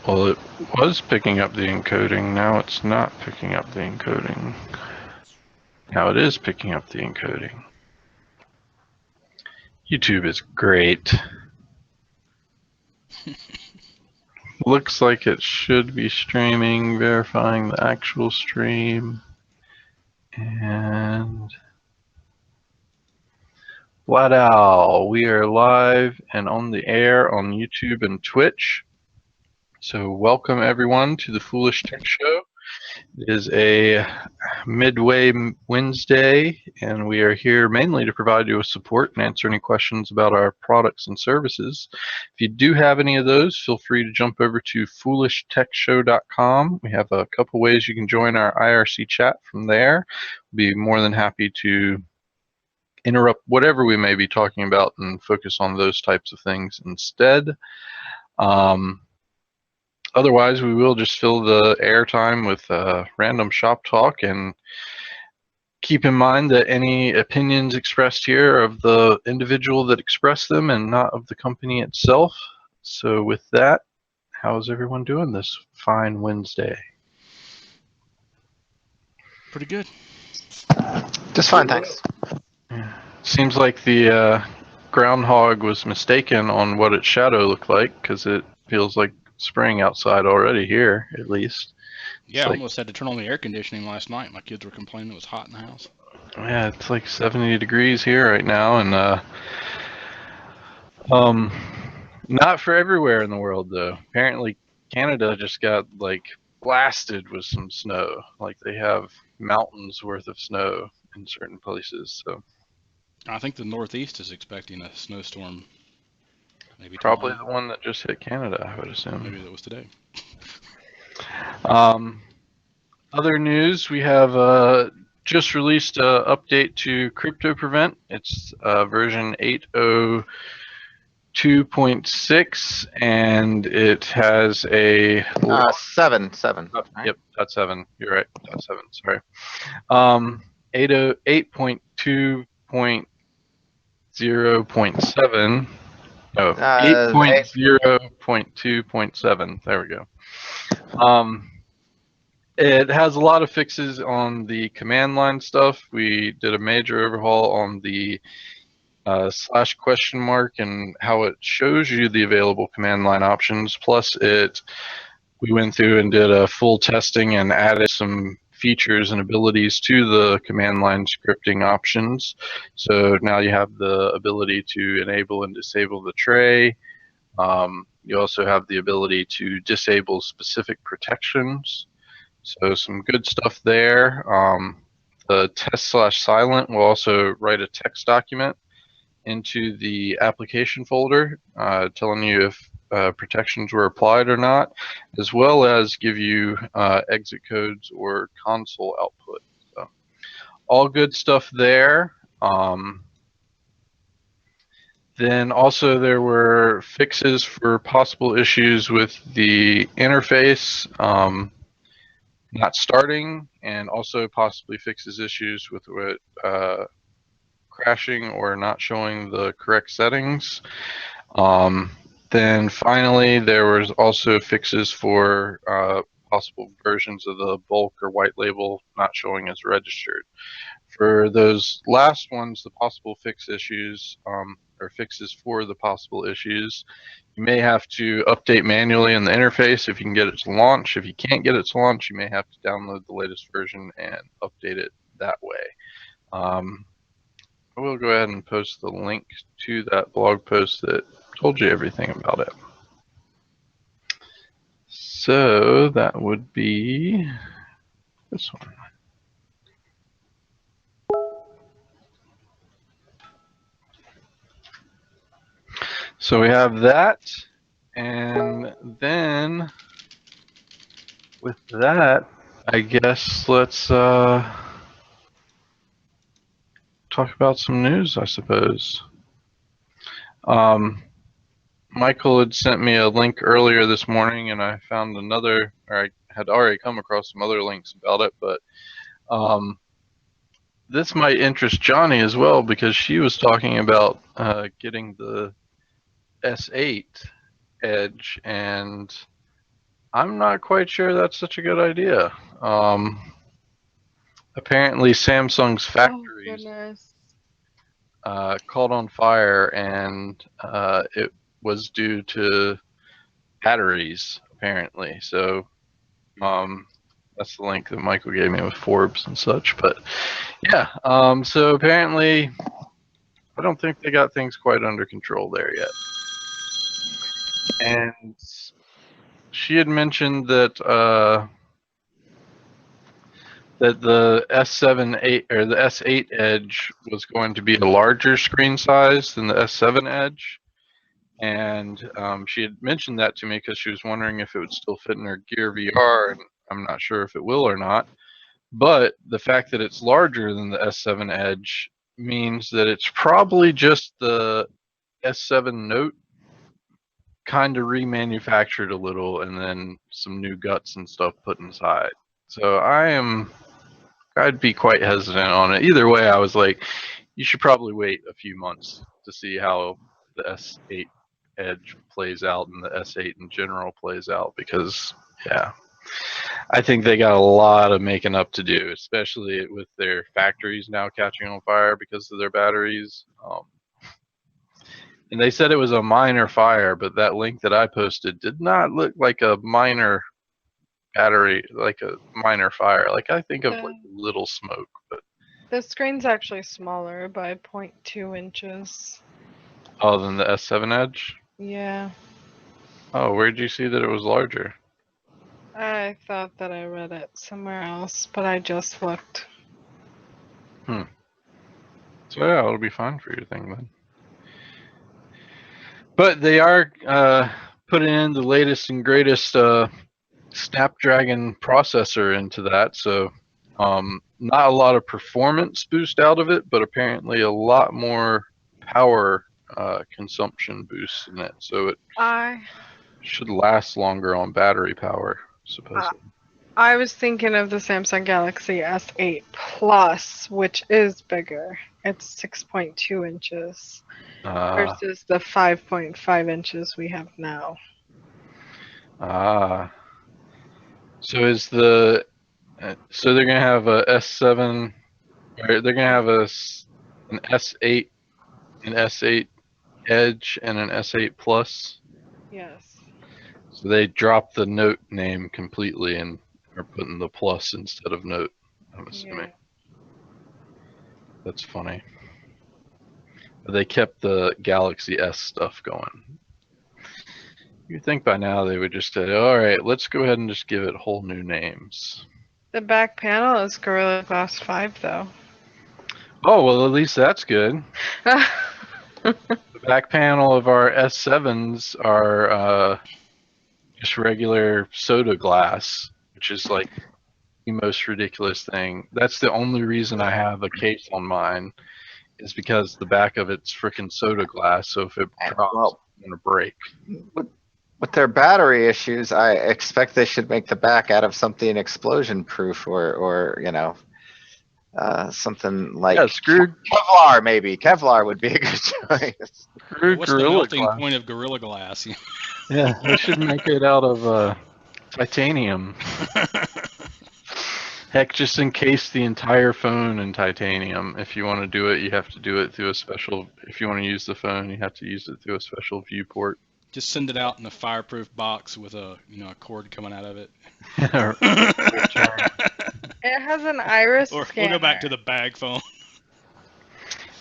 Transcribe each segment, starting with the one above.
Well, it was picking up the encoding. Now it's not picking up the encoding. Now it is picking up the encoding. YouTube is great. Looks like it should be streaming, verifying the actual stream. And flat out, we are live and on the air on YouTube and Twitch. So welcome everyone to the Foolish Tech Show. It is a midway Wednesday, and we are here mainly to provide you with support and answer any questions about our products and services. If you do have any of those, feel free to jump over to foolishtechshow.com. We have a couple ways you can join our IRC chat from there. We'll be more than happy to interrupt whatever we may be talking about and focus on those types of things instead. Otherwise, we will just fill the airtime with random shop talk, and keep in mind that any opinions expressed here are of the individual that expressed them and not of the company itself. So with that, how's everyone doing this fine Wednesday? Pretty good. Just fine, thanks. Yeah. Seems like the groundhog was mistaken on what its shadow looked like, because it feels like spring outside already here, at least. Yeah, I almost had to turn on the air conditioning last night. My kids were complaining it was hot in the house. Yeah, it's like 70 degrees here right now, and not for everywhere in the world though. Apparently Canada just got like blasted with some snow. Like they have mountains worth of snow in certain places. So I think the Northeast is expecting a snowstorm. Maybe probably tomorrow. the one that just hit Canada, I would assume. Maybe that was today. Other news, we have just released an update to CryptoPrevent. It's version 8.02.6, and it has a 7. Right? Yep, .7. You're right. .7. Sorry. 8.2.0.7. No, 8.0.2.7. There we go. It has a lot of fixes on the command line stuff. We did a major overhaul on the /? And how it shows you the available command line options. Plus, we went through and did a full testing and added some features and abilities to the command line scripting options. So now you have the ability to enable and disable the tray. You also have the ability to disable specific protections. So some good stuff there. The test/silent will also write a text document into the application folder telling you if protections were applied or not, as well as give you exit codes or console output. So all good stuff there. Then also there were fixes for possible issues with the interface not starting, and also possibly fixes issues with crashing or not showing the correct settings. Then finally, there was also fixes for possible versions of the bulk or white label not showing as registered. For those last ones, the possible fix issues or fixes for the possible issues, you may have to update manually in the interface if you can get it to launch. If you can't get it to launch, you may have to download the latest version and update it that way. I will go ahead and post the link to that blog post that told you everything about it. So that would be this one. So we have that, and then with that, I guess let's talk about some news, I suppose. Michael had sent me a link earlier this morning, and I found another, or I had already come across some other links about it, but this might interest Johnny as well, because she was talking about getting the S8 Edge, and I'm not quite sure that's such a good idea. Apparently Samsung's Oh, factories goodness. caught on fire, and it was due to batteries, apparently. So that's the link that Michael gave me with Forbes and such. But yeah, so apparently I don't think they got things quite under control there yet. And she had mentioned that that the S7 or the S8 Edge was going to be a larger screen size than the S7 Edge, and she had mentioned that to me because she was wondering if it would still fit in her Gear VR, and I'm not sure if it will or not. But the fact that it's larger than the S7 Edge means that it's probably just the S7 Note kind of remanufactured a little, and then some new guts and stuff put inside. So I'd be quite hesitant on it. Either way, I was like, you should probably wait a few months to see how the S8 Edge plays out and the S8 in general plays out, because yeah, I think they got a lot of making up to do, especially with their factories now catching on fire because of their batteries. And they said it was a minor fire, but that link that I posted did not look like a minor battery, like a minor fire. Like I think of like little smoke, but The screen's actually smaller by 0.2 inches. other than the S7 Edge. Yeah. Oh, where'd you see that it was larger? I thought that I read it somewhere else, but I just looked. So yeah, it'll be fine for your thing then. But they are putting in the latest and greatest Snapdragon processor into that, so not a lot of performance boost out of it, but apparently a lot more power consumption boost in it. So it I should last longer on battery power, supposedly. I was thinking of the Samsung Galaxy S8 Plus, which is bigger. It's 6.2 inches versus the 5.5 inches we have now. So is the so they're gonna have a S7, or they're gonna have an S8, an S8 Edge, and an S8 Plus. Yes. So they dropped the Note name completely and are putting the Plus instead of Note, I'm assuming. Yeah. That's funny. But they kept the Galaxy S stuff going. You'd think by now they would just say, all right, let's go ahead and just give it whole new names. The back panel is Gorilla Glass 5, though. Oh, well, at least that's good. The back panel of our S7s are just regular soda glass, which is like the most ridiculous thing. That's the only reason I have a case on mine, is because the back of it's freaking soda glass. So if it drops, Well, it's gonna break. with their battery issues, I expect they should make the back out of something explosion proof, or something like Yeah, screw Kevlar. Maybe Kevlar would be a good choice. What's the Gorilla melting Glass. point of Gorilla Glass? Yeah, they should make it out of titanium. Heck, just encase the entire phone in titanium. If you want to do it, you have to do it through a special. If you want to use the phone, you have to use it through a special viewport. Just send it out in a fireproof box with a a cord coming out of it. It has an iris Or scanner. we'll go back to the bag phone.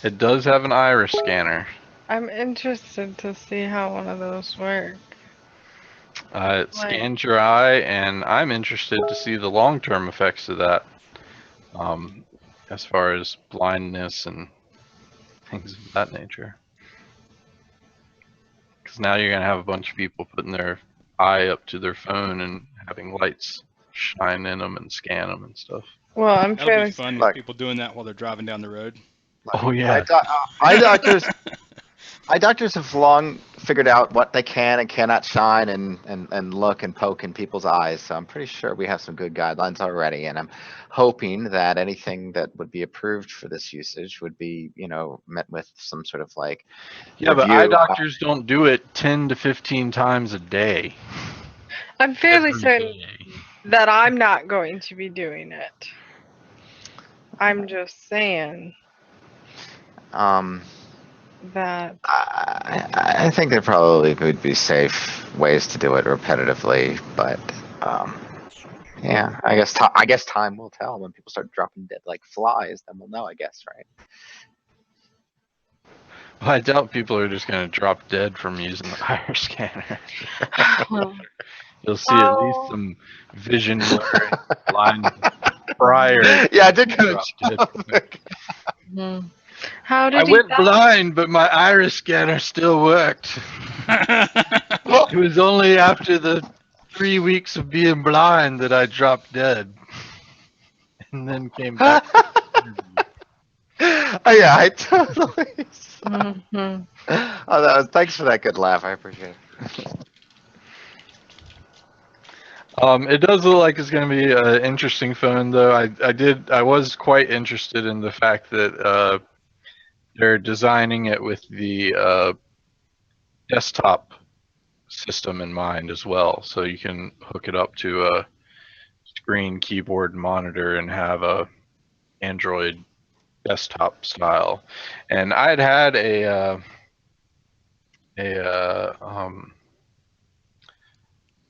It does have an iris scanner. I'm interested to see how one of those work. It scans your eye, and I'm interested to see the long-term effects of that, as far as blindness and things of that nature. Because now you're gonna have a bunch of people putting their eye up to their phone and having lights shine in them and scan them and stuff. Well, I'm That'll be fairly fun with Like- people doing that while they're driving down the road. Oh yeah. Eye doctors have long figured out what they can and cannot shine and look and poke in people's eyes. So I'm pretty sure we have some good guidelines already, and I'm hoping that anything that would be approved for this usage would be, met with some sort of like Yeah, but review. eye doctors don't do it 10 to 15 times a day. I'm fairly Every certain day. that I'm not going to be doing it. I'm just saying Um, that. I think there probably would be safe ways to do it repetitively, but yeah, I guess time will tell. When people start dropping dead like flies, then we'll know. I guess, right? Well, I doubt people are just going to drop dead from using the iris scanner. You'll see at least Oh. some vision blurring line prior. Yeah, I did kind of. Drop dead. Hmm. How I did he went die? blind, but my iris scanner still worked. It was only after the 3 weeks of being blind that I dropped dead, and then came back. Oh yeah, I totally. Hmm. Oh, thanks for that good laugh. I appreciate it. It does look like it's going to be an interesting phone, though. I was quite interested in the fact that they're designing it with the desktop system in mind as well, so you can hook it up to a screen, keyboard, monitor, and have a Android desktop style. And I had a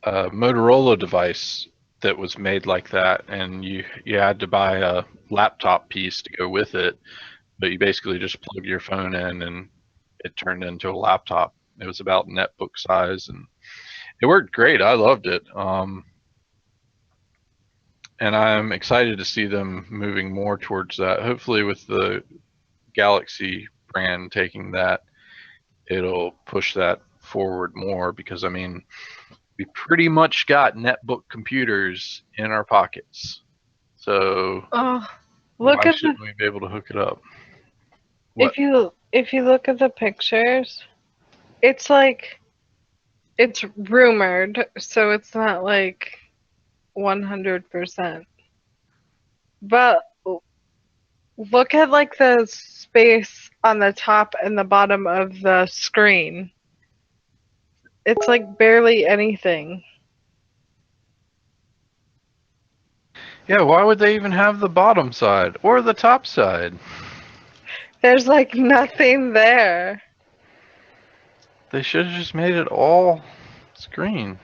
Motorola device that was made like that, and you had to buy a laptop piece to go with it, but you basically just plug your phone in and it turned into a laptop. It was about netbook size, and it worked great. I loved it. And I'm excited to see them moving more towards that. Hopefully, with the Galaxy brand taking that, it'll push that forward more, because I mean, we pretty much got netbook computers in our pockets. So Oh, look why at the. shouldn't we be able to hook it up? What? If you look at the pictures, it's like it's rumored, so it's not like 100%. But look at like the space on the top and the bottom of the screen. It's like barely anything. Yeah, why would they even have the bottom side or the top side? There's like nothing there. They should have just made it all screen.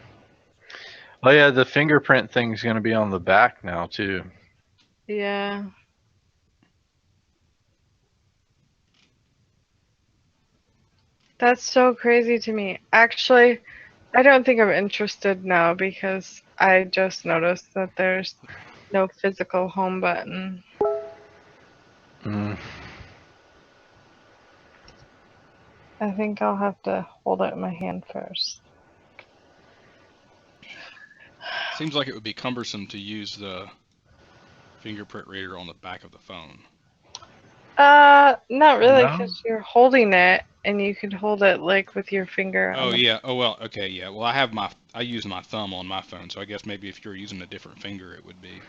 Oh yeah, the fingerprint thing's gonna be on the back now too. Yeah. That's so crazy to me. Actually, I don't think I'm interested now because I just noticed that there's no physical home button. Mm. I think I'll have to hold it in my hand first. Seems like it would be cumbersome to use the fingerprint reader on the back of the phone. Not really, No? because you're holding it and you could hold it like with your finger on Oh the. yeah. Oh well. Okay. Yeah. Well, I use my thumb on my phone, so I guess maybe if you're using a different finger, it would be.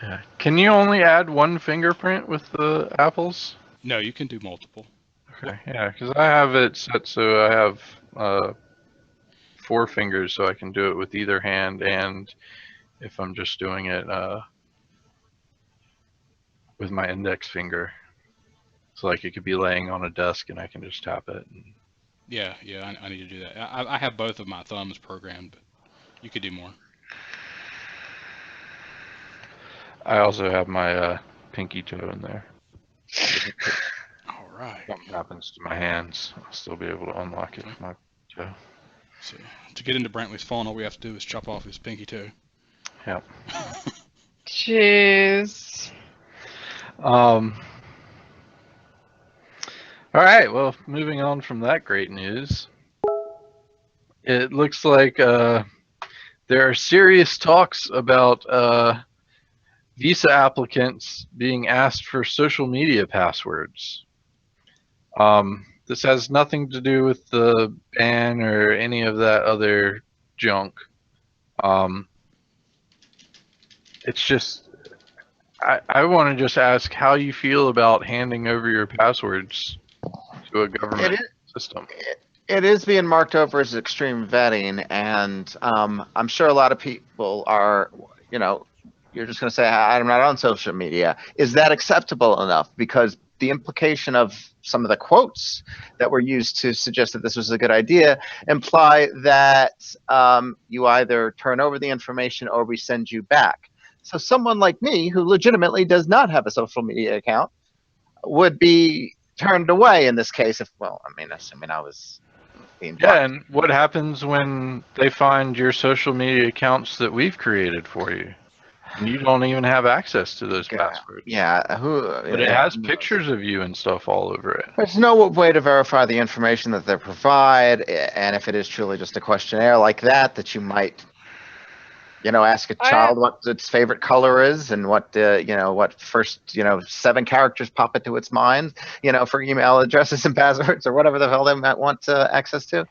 Yeah. Can you only add one fingerprint with the Apples? No, you can do multiple. Okay, yeah, because I have it set so I have 4 fingers, so I can do it with either hand, and if I'm just doing it with my index finger. So like it could be laying on a desk and I can just tap it. And Yeah. Yeah. I need to do that. I have both of my thumbs programmed, but you could do more. I also have my pinky toe in there. All right. If something happens to my hands, I'll still be able to unlock it with my toe. So to get into Brantley's phone, all we have to do is chop off his pinky toe. Yeah. Jeez. All right. Well, moving on from that great news, it looks like there are serious talks about visa applicants being asked for social media passwords. This has nothing to do with the ban or any of that other junk. It's just, I want to just ask how you feel about handing over your passwords to a government system. It is being marked over as extreme vetting, and I'm sure a lot of people are, you know, you're just going to say, I'm not on social media. Is that acceptable enough? Because the implication of some of the quotes that were used to suggest that this was a good idea imply that you either turn over the information or we send you back. So someone like me, who legitimately does not have a social media account, would be turned away in this case if, well, I mean, assuming I was being Yeah, blocked. and what happens when they find your social media accounts that we've created for you? And you don't even have access to those passwords. Yeah, But it has pictures of you and stuff all over it. There's no way to verify the information that they provide, and if it is truly just a questionnaire like that, that you might, ask a child what its favorite color is and what, what first, 7 characters pop into its mind, for email addresses and passwords or whatever the hell they might want access to.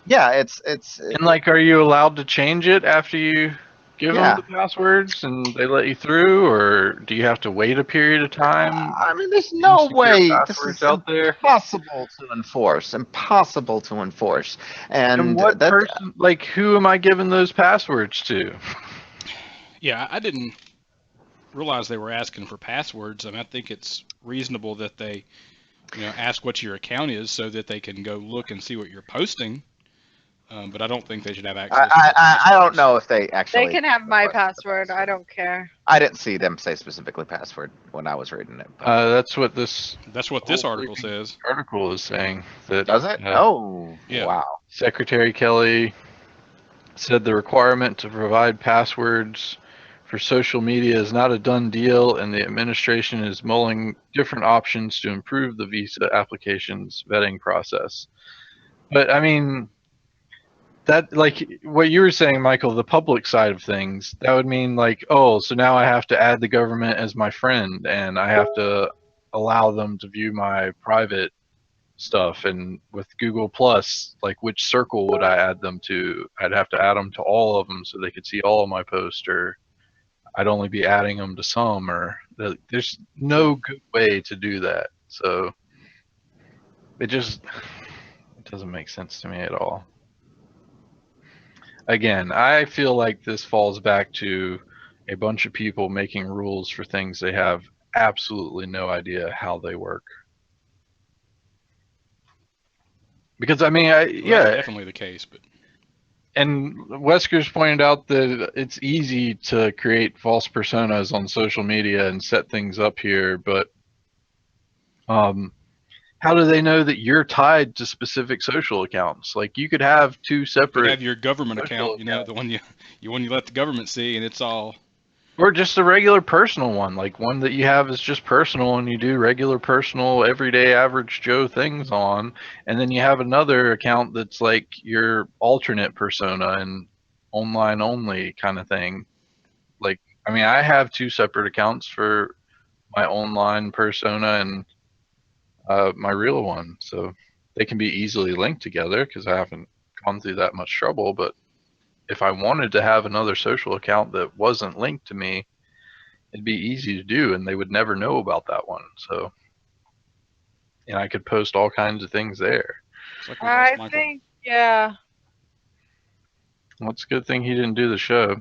Yeah, it's. And like, are you allowed to change it after you give them the passwords and they let you through, or do you have to wait a period of time? I mean, there's no way. This is out there. impossible to enforce. Impossible to enforce. And what person? Like, who am I giving those passwords to? Yeah, I didn't realize they were asking for passwords. I mean, I think it's reasonable that they, ask what your account is so that they can go look and see what you're posting. But I don't think they should have access. I don't know if they actually. They can have my password. I don't care. I didn't see them say specifically password when I was reading it. That's what this article says. Article is saying that. Does it? Yeah. Wow. Secretary Kelly said the requirement to provide passwords for social media is not a done deal, and the administration is mulling different options to improve the visa applications vetting process. But I mean, that, like what you were saying, Michael, the public side of things, that would mean like, oh, so now I have to add the government as my friend, and I have to allow them to view my private stuff. And with Google Plus, like, which circle would I add them to? I'd have to add them to all of them so they could see all of my posts, or I'd only be adding them to some, or there's no good way to do that. So it doesn't make sense to me at all. Again, I feel like this falls back to a bunch of people making rules for things they have absolutely no idea how they work. Because I mean, That's definitely the case, but. And Wesker's pointed out that it's easy to create false personas on social media and set things up here, but how do they know that you're tied to specific social accounts? Like, you could have 2 separate. You have your government account, the one you let the government see, and it's all. Or just a regular personal one, like one that you have is just personal and you do regular personal everyday average Joe things on, and then you have another account that's like your alternate persona and online only kind of thing. Like, I mean, I have 2 separate accounts for my online persona and my real one, so they can be easily linked together because I haven't gone through that much trouble. But if I wanted to have another social account that wasn't linked to me, it'd be easy to do, and they would never know about that one. So, and I could post all kinds of things there. I think, yeah. Well, it's a good thing he didn't do the show.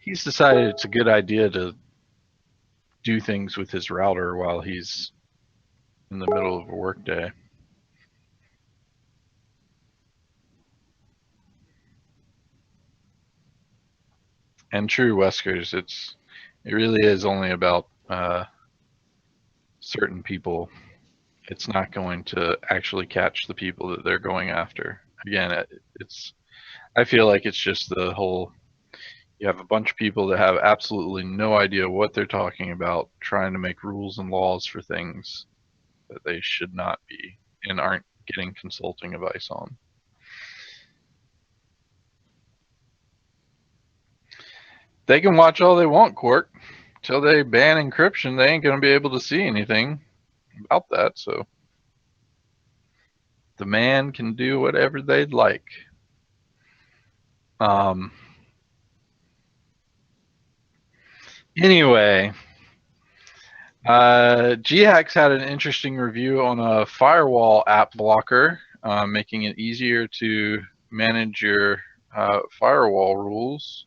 He's decided it's a good idea to do things with his router while he's in the middle of a work day. And true, Weskers, it really is only about certain people. It's not going to actually catch the people that they're going after. Again, I feel like it's just the whole, you have a bunch of people that have absolutely no idea what they're talking about, trying to make rules and laws for things that they should not be and aren't getting consulting advice on. They can watch all they want, Quark. Till they ban encryption, they ain't going to be able to see anything about that, so the man can do whatever they'd like. Anyway, GHacks had an interesting review on a Firewall app blocker, making it easier to manage your firewall rules.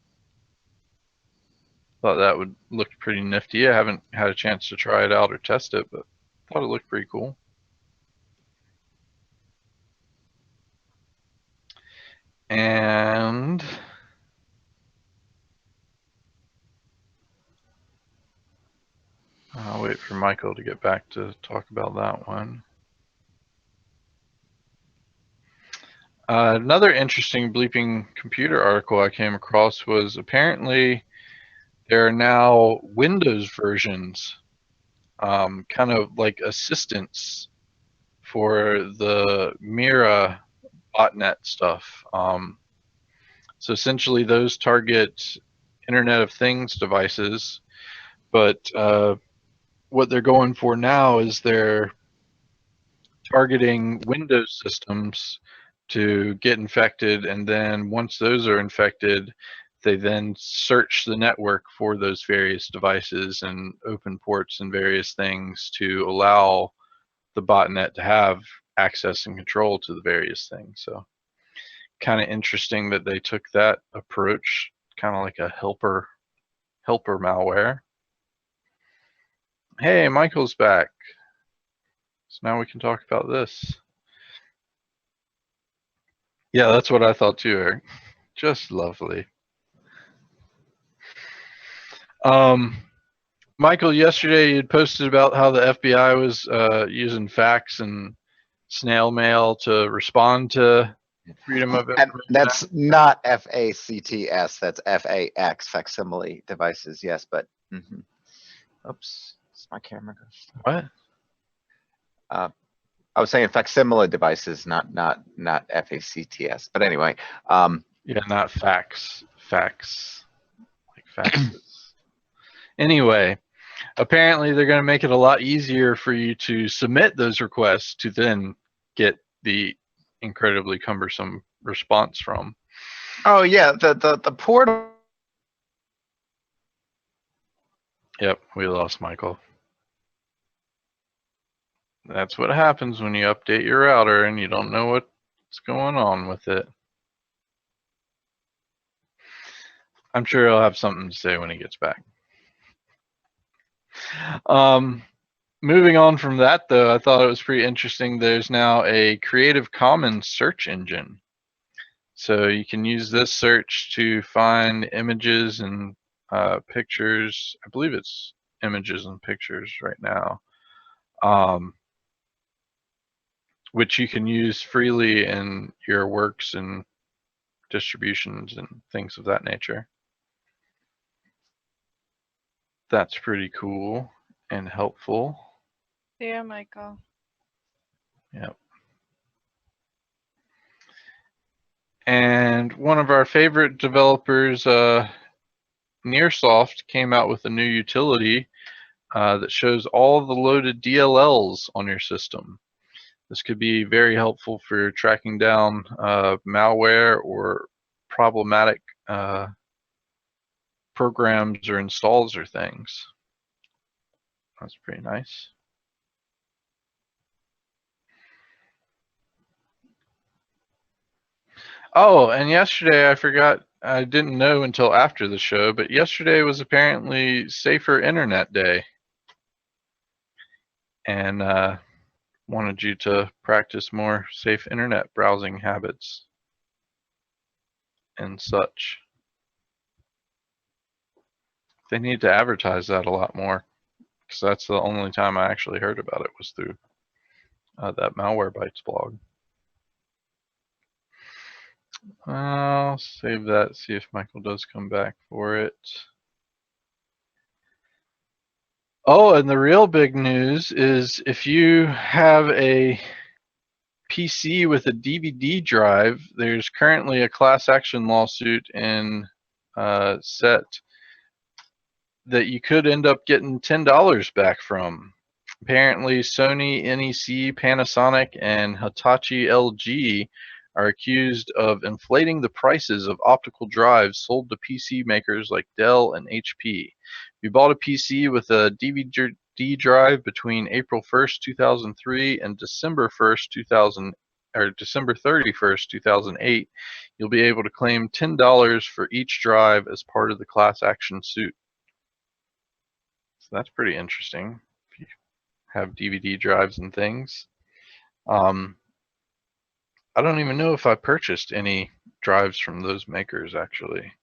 Thought that would look pretty nifty. I haven't had a chance to try it out or test it, but thought it looked pretty cool. And I'll wait for Michael to get back to talk about that one. Another interesting bleeping computer article I came across was apparently there are now Windows versions, kind of like assistants for the Mirai botnet stuff. So essentially those target Internet of Things devices, but what they're going for now is they're targeting Windows systems to get infected, and then once those are infected, they then search the network for those various devices and open ports and various things to allow the botnet to have access and control to the various things. So kind of interesting that they took that approach, kind of like a helper malware. Hey, Michael's back. So now we can talk about this. Yeah, that's what I thought too, Eric. Just lovely. Michael, yesterday you had posted about how the FBI was using fax and snail mail to respond to Freedom of And Information. that's not FACTS, that's FAX, facsimile devices, yes, but, oops, my camera goes. What? I was saying facsimile devices, not FACTS, but anyway, Yeah, not fax. Fax. Like faxes. Anyway, apparently they're going to make it a lot easier for you to submit those requests to then get the incredibly cumbersome response from. oh yeah, the portal. Yep, we lost Michael. That's what happens when you update your router and you don't know what's going on with it. I'm sure he'll have something to say when he gets back. Moving on from that, though, I thought it was pretty interesting. There's now a Creative Commons search engine. So you can use this search to find images and pictures. I believe it's images and pictures right now, which you can use freely in your works and distributions and things of that nature. That's pretty cool and helpful. Yeah, Michael. Yep. And one of our favorite developers, Nirsoft, came out with a new utility that shows all the loaded DLLs on your system. This could be very helpful for tracking down malware or problematic programs or installs or things. That's pretty nice. Oh, and yesterday I forgot, I didn't know until after the show, but yesterday was apparently Safer Internet Day. And wanted you to practice more safe internet browsing habits and such. They need to advertise that a lot more, because that's the only time I actually heard about it was through that Malwarebytes blog. I'll save that, see if Michael does come back for it. Oh, and the real big news is if you have a PC with a DVD drive, there's currently a class action lawsuit in set that you could end up getting $10 back from. Apparently, Sony, NEC, Panasonic, and Hitachi LG are accused of inflating the prices of optical drives sold to PC makers like Dell and HP. If you bought a PC with a D drive between April 1st, 2003 and December 1st, 2000, or December 31st, 2008, you'll be able to claim $10 for each drive as part of the class action suit. So that's pretty interesting if you have DVD drives and things. I don't even know if I purchased any drives from those makers, actually.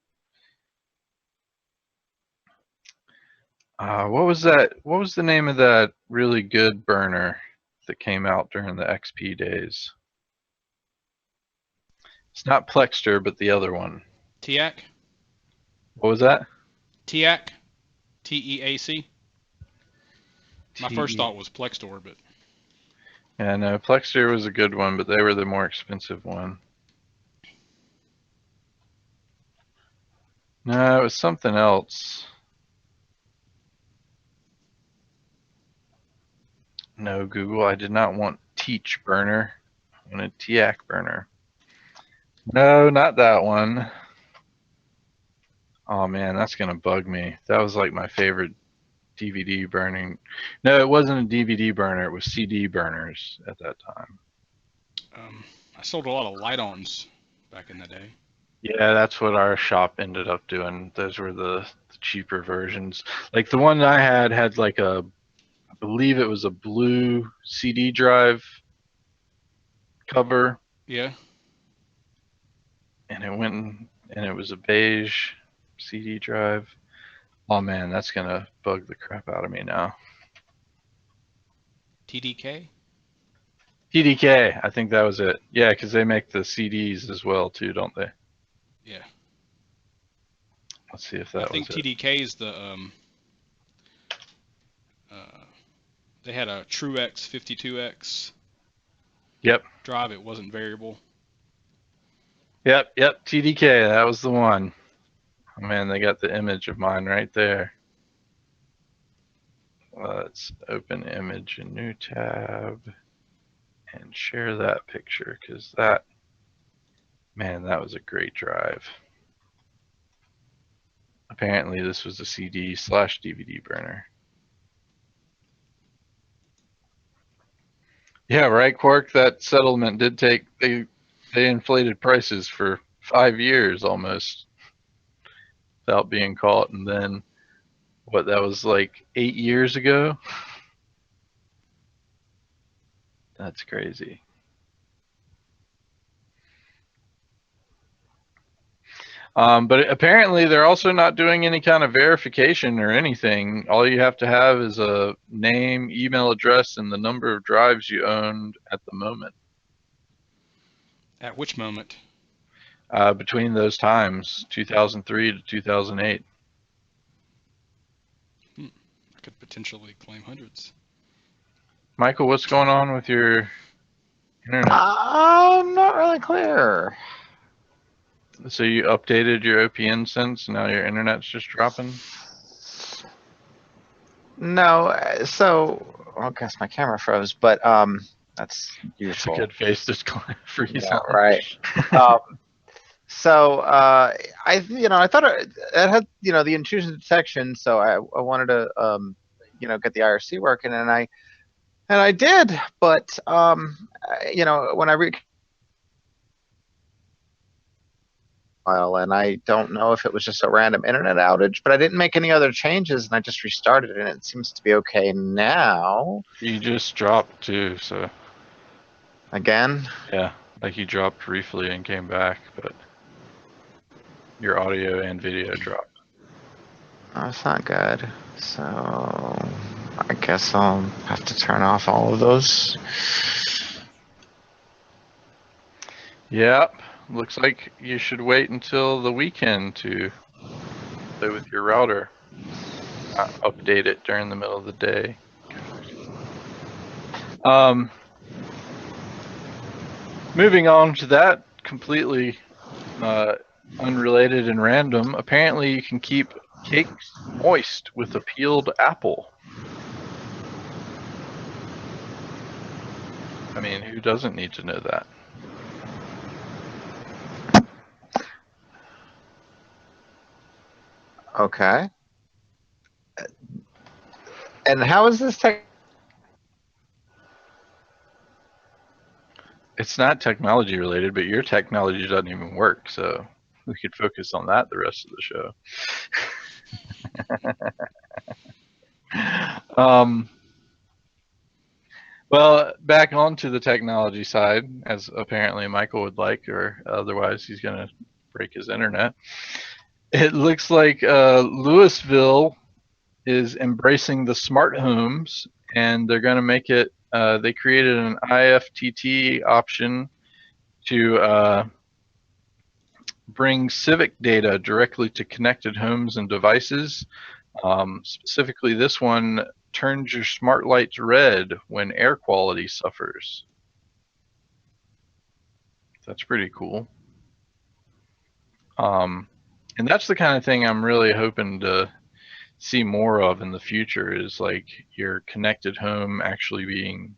What was that? What was the name of that really good burner that came out during the XP days? It's not Plextor, but the other one. TEAC? What was that? TEAC? T-E-A-C? My first thought was Plextor, but... Yeah, no, Plextor was a good one, but they were the more expensive one. No, it was something else. No, Google, I did not want Teach burner. I wanted TEAC burner. No, not that one. Oh man, that's gonna bug me. That was like my favorite DVD burning. No, it wasn't a DVD burner. It was CD burners at that time. I sold a lot of light-ons back in the day. Yeah, that's what our shop ended up doing. Those were the cheaper versions. Like the one I had like a, I believe it was a blue CD drive cover. Yeah. And it went and it was a beige CD drive. Oh man, that's gonna bug the crap out of me now. TDK? TDK, I think that was it. Yeah, because they make the CDs as well too, don't they? Yeah. Let's see if that was it. I think TDK is the they had a TrueX 52X. Yep. Drive. It wasn't variable. Yep. TDK, that was the one. Oh man, they got the image of mine right there. Let's open image in new tab and share that picture because that, man, that was a great drive. Apparently this was a CD/DVD burner. Yeah, right, Quark. That settlement did take, they inflated prices for 5 years almost without being caught, and then what, that was like 8 years ago? That's crazy. But apparently they're also not doing any kind of verification or anything. All you have to have is a name, email address, and the number of drives you owned at the moment. At which moment? Between those times, 2003 to 2008. I could potentially claim hundreds. Michael, what's going on with your internet? I'm not really clear. So you updated your OPN since, now your internet's just dropping? No, so I guess my camera froze, but that's useful. It's a good face to freeze Yeah, on. right. So I thought it had the intrusion detection, so I wanted to get the IRC working, and I did, but when I read file, and I don't know if it was just a random internet outage, but I didn't make any other changes, and I just restarted it, and it seems to be okay now. You just dropped too, so Again? yeah, like you dropped briefly and came back, but your audio and video dropped. That's not good. So I guess I'll have to turn off all of those. Yep, looks like you should wait until the weekend to play with your router. Not update it during the middle of the day. Moving on to that, completely unrelated and random. Apparently, you can keep cakes moist with a peeled apple. I mean, who doesn't need to know that? Okay. And how is this tech? It's not technology related, but your technology doesn't even work, so we could focus on that the rest of the show. Well, back onto the technology side, as apparently Michael would like, or otherwise he's going to break his internet. It looks like Louisville is embracing the smart homes, and they're going to make it, they created an IFTT option to bring civic data directly to connected homes and devices. Specifically, this one turns your smart lights red when air quality suffers. That's pretty cool. And that's the kind of thing I'm really hoping to see more of in the future, is like your connected home actually being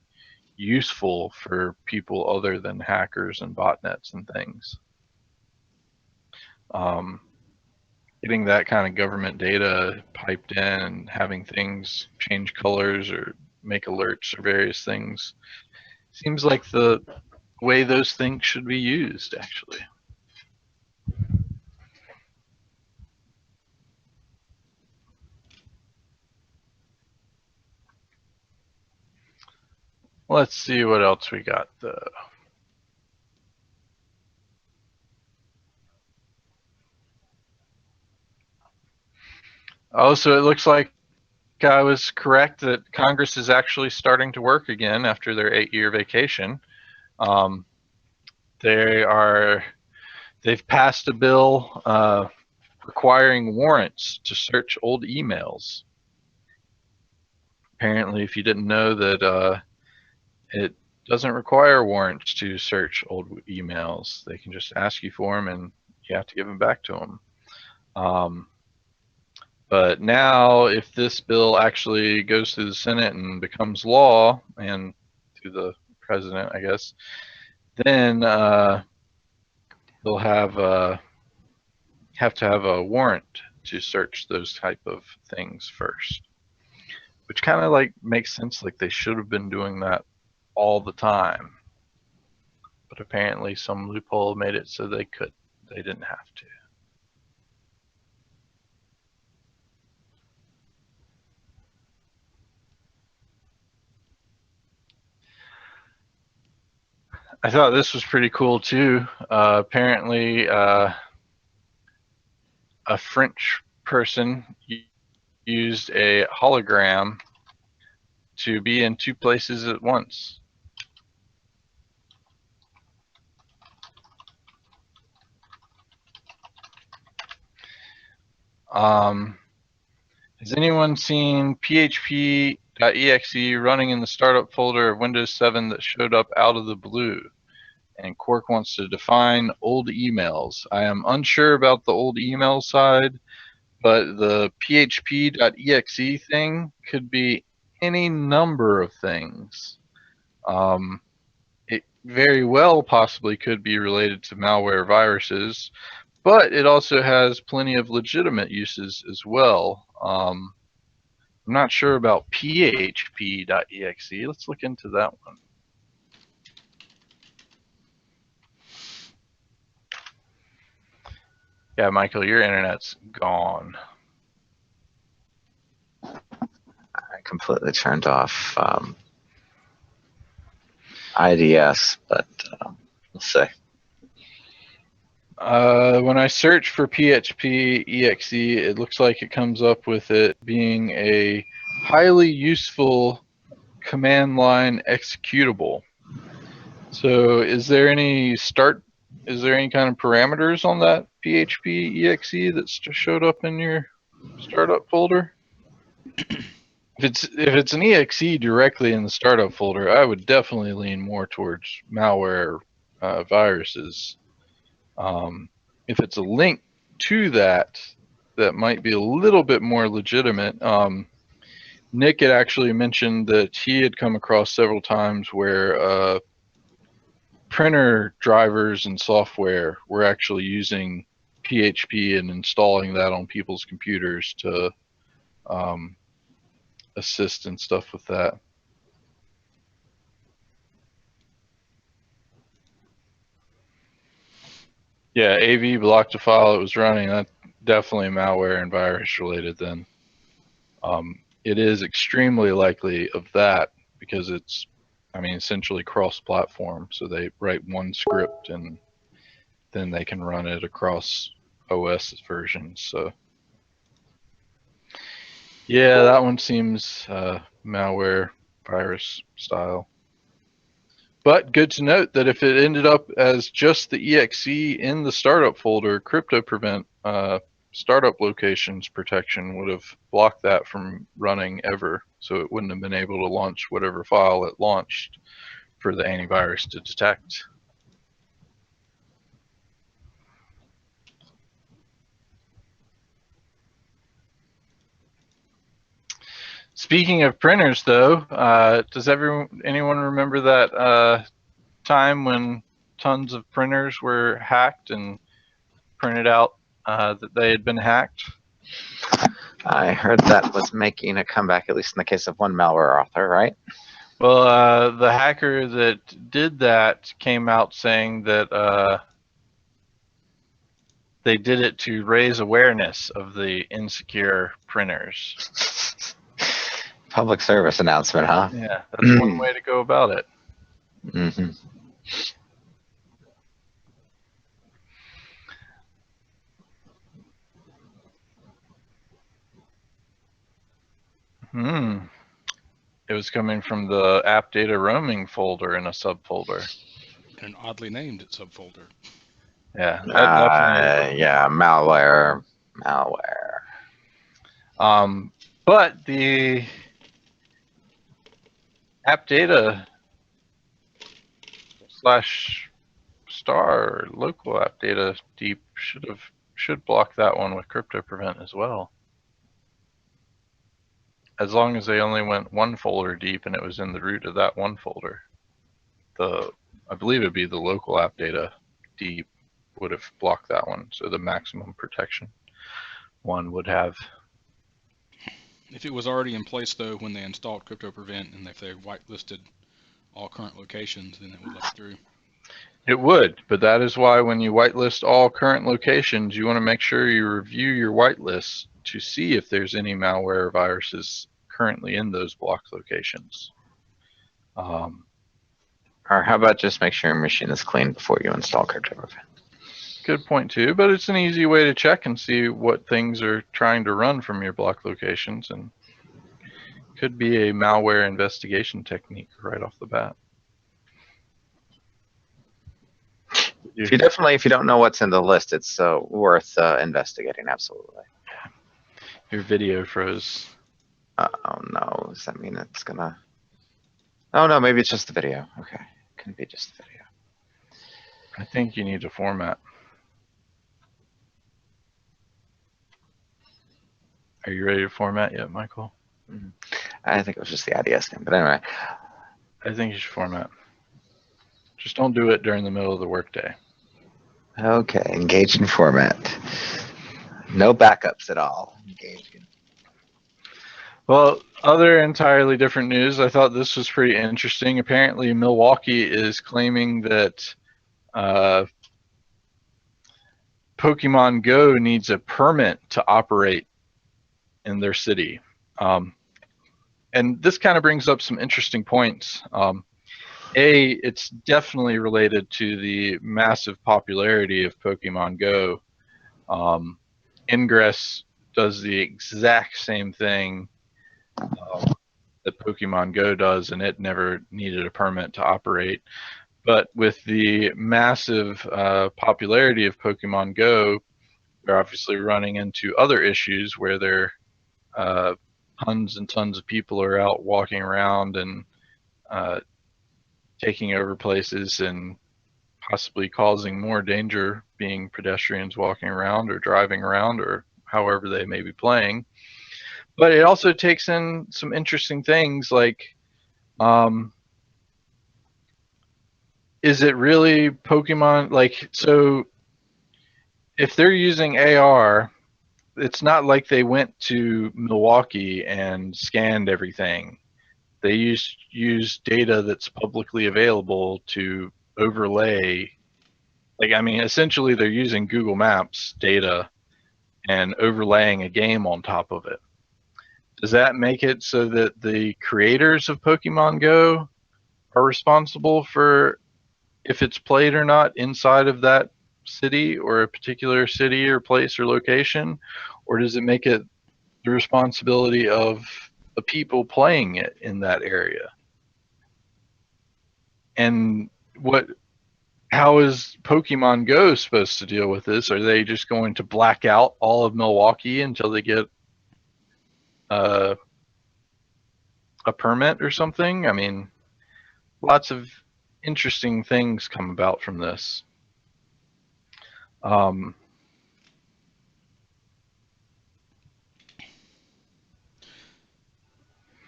useful for people other than hackers and botnets and things. Getting that kind of government data piped in and having things change colors or make alerts or various things seems like the way those things should be used, actually. Let's see what else we got though. Oh, so it looks like I was correct that Congress is actually starting to work again after their 8-year vacation. They've passed a bill requiring warrants to search old emails. Apparently, if you didn't know that, it doesn't require warrants to search old emails. They can just ask you for them, and you have to give them back to them. But now, if this bill actually goes through the Senate and becomes law, and through the president, I guess, then they'll have to have a warrant to search those type of things first, which kind of like makes sense. Like they should have been doing that all the time, but apparently some loophole made it so they didn't have to. I thought this was pretty cool too. Apparently, a French person used a hologram to be in 2 places at once. Has anyone seen php.exe running in the startup folder of Windows 7 that showed up out of the blue? And Quark wants to define old emails. I am unsure about the old email side, but the php.exe thing could be any number of things. It very well possibly could be related to malware viruses, but it also has plenty of legitimate uses as well. I'm not sure about php.exe. Let's look into that one. Yeah, Michael, your internet's gone. I completely turned off IDS, but we'll see. When I search for php.exe, it looks like it comes up with it being a highly useful command line executable. So is there any kind of parameters on that php.exe that showed up in your startup folder? If it's an exe directly in the startup folder, I would definitely lean more towards malware viruses. If it's a link to that might be a little bit more legitimate. Nick had actually mentioned that he had come across several times where printer drivers and software were actually using PHP and installing that on people's computers to assist and stuff with that. Yeah, AV blocked a file it was running. That's definitely malware and virus related then. It is extremely likely of that because it's, I mean, essentially cross-platform. So they write one script and then they can run it across OS versions. So yeah, that one seems malware virus style. But good to note that if it ended up as just the exe in the startup folder, CryptoPrevent startup locations protection would have blocked that from running ever. So it wouldn't have been able to launch whatever file it launched for the antivirus to detect. Speaking of printers, though, does anyone remember that time when tons of printers were hacked and printed out that they had been hacked? I heard that was making a comeback, at least in the case of one malware author, right? Well, the hacker that did that came out saying that they did it to raise awareness of the insecure printers. Public service announcement, huh? Yeah, that's one way to go about it. Mm-hmm. It was coming from the app data roaming folder in a subfolder. An oddly named subfolder. Yeah, that definitely. Yeah, malware. But the app data /star local app data deep should block that one with CryptoPrevent as well. As long as they only went one folder deep and it was in the root of that one folder. I believe it'd be the local app data deep would have blocked that one. So the maximum protection one would have. If it was already in place though when they installed CryptoPrevent, and if they whitelisted all current locations, then it would let it through. It would, but that is why when you whitelist all current locations, you want to make sure you review your whitelists to see if there's any malware or viruses currently in those blocked locations. Or how about just make sure your machine is clean before you install CryptoPrevent? Good point too, but it's an easy way to check and see what things are trying to run from your blocked locations, and could be a malware investigation technique right off the bat. If you don't know what's in the list, it's worth investigating. Absolutely. Your video froze. Oh no, does that mean it's gonna? Oh no, maybe it's just the video. Okay, can be just the video. I think you need to format. Are you ready to format yet, Michael? I think it was just the IDS thing, but anyway. I think you should format. Just don't do it during the middle of the workday. Okay, engage in format. No backups at all. Engage in. Well, other entirely different news. I thought this was pretty interesting. Apparently, Milwaukee is claiming that Pokemon Go needs a permit to operate in their city. And this kind of brings up some interesting points. It's definitely related to the massive popularity of Pokemon Go. Ingress does the exact same thing that Pokemon Go does, and it never needed a permit to operate. But with the massive popularity of Pokemon Go, they're obviously running into other issues where there tons and tons of people are out walking around and taking over places and possibly causing more danger, being pedestrians walking around or driving around or however they may be playing. But it also takes in some interesting things like, is it really Pokemon? Like, so if they're using AR, it's not like they went to Milwaukee and scanned everything. They use data that's publicly available to overlay. Like, I mean, essentially they're using Google Maps data and overlaying a game on top of it. Does that make it so that the creators of Pokemon Go are responsible for if it's played or not inside of that city or a particular city or place or location? Or does it make it the responsibility of the people playing it in that area? And how is Pokemon Go supposed to deal with this? Are they just going to black out all of Milwaukee until they get a permit or something? I mean, lots of interesting things come about from this.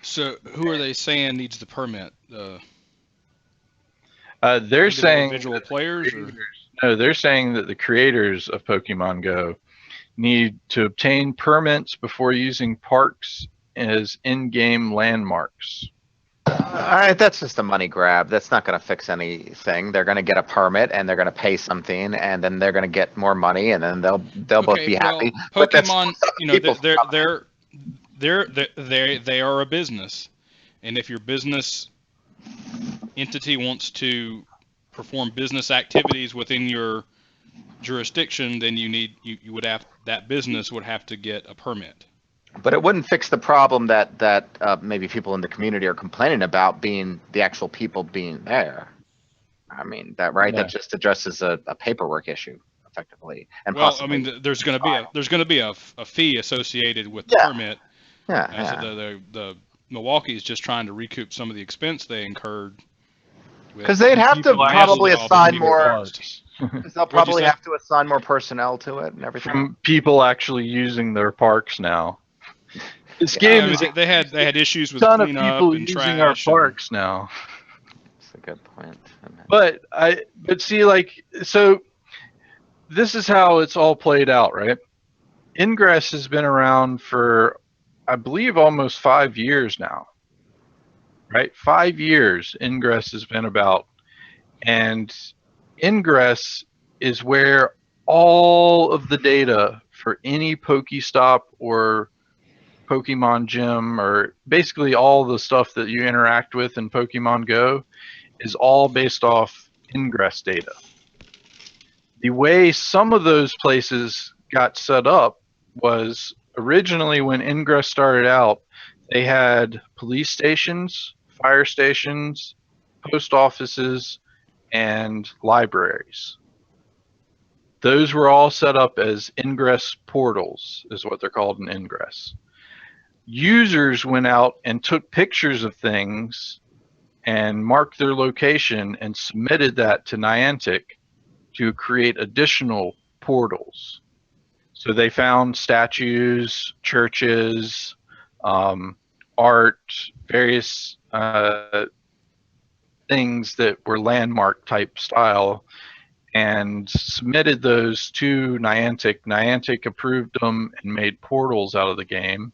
So who are they saying needs the permit? They're saying individual players, or? No, they're saying that the creators of Pokemon Go need to obtain permits before using parks as in-game landmarks. That's just a money grab. That's not going to fix anything. They're going to get a permit and they're going to pay something, and then they're going to get more money, and then they'll both be happy. Pokemon, you know, they are a business, and if your business entity wants to perform business activities within your jurisdiction, then you would have, that business would have to get a permit. But it wouldn't fix the problem that maybe people in the community are complaining about, being the actual people being there. I mean, right? Yeah. That just addresses a paperwork issue effectively. And well, possibly, I mean, there's going to be a fee associated with the permit. Yeah. So the Milwaukee is just trying to recoup some of the expense they incurred. Because they'd have to probably assign more. Because they'll probably have to assign more personnel to it and everything. From people actually using their parks now. This game is. They had issues with ton of cleanup people and using trash our parks now. That's a good point. But see, like, so this is how it's all played out, right? Ingress has been around for, I believe, almost 5 years now. Right? 5 years Ingress has been about. And Ingress is where all of the data for any Pokestop or Pokemon Gym, or basically all the stuff that you interact with in Pokemon Go, is all based off Ingress data. The way some of those places got set up was originally when Ingress started out, they had police stations, fire stations, post offices, and libraries. Those were all set up as Ingress portals, is what they're called in Ingress. Users went out and took pictures of things and marked their location and submitted that to Niantic to create additional portals. So they found statues, churches, art, various things that were landmark type style, and submitted those to Niantic. Niantic approved them and made portals out of the game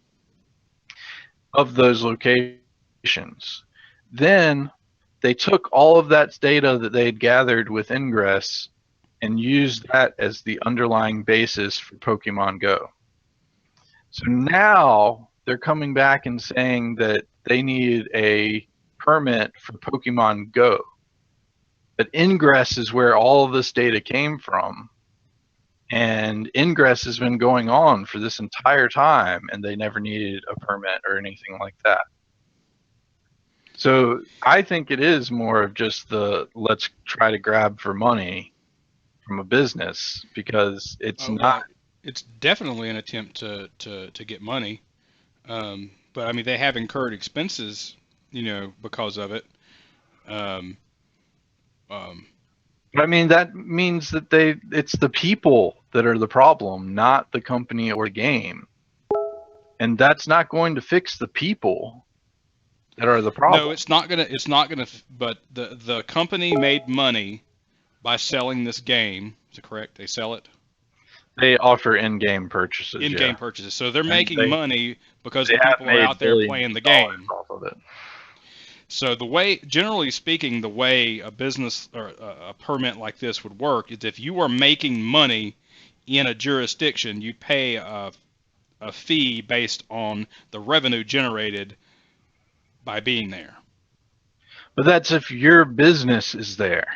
of those locations. Then they took all of that data that they had gathered with Ingress and used that as the underlying basis for Pokemon Go. So now they're coming back and saying that they need a permit for Pokemon Go. But Ingress is where all of this data came from. And Ingress has been going on for this entire time, and they never needed a permit or anything like that. So I think it is more of just the let's try to grab for money from a business, because it's not. It's definitely an attempt to get money, but I mean they have incurred expenses, because of it. But I mean that means that it's the people that are the problem, not the company or the game, and that's not going to fix the people that are the problem. No, it's not gonna. But the company made money by selling this game. Is it correct? They sell it. They offer in-game purchases. In-game Yeah. purchases. So they're And making money because They the have people are made out there billions playing the of dollars game. off of it. So the way, generally speaking, the way a business or a permit like this would work is if you are making money in a jurisdiction, you pay a fee based on the revenue generated by being there. But that's if your business is there.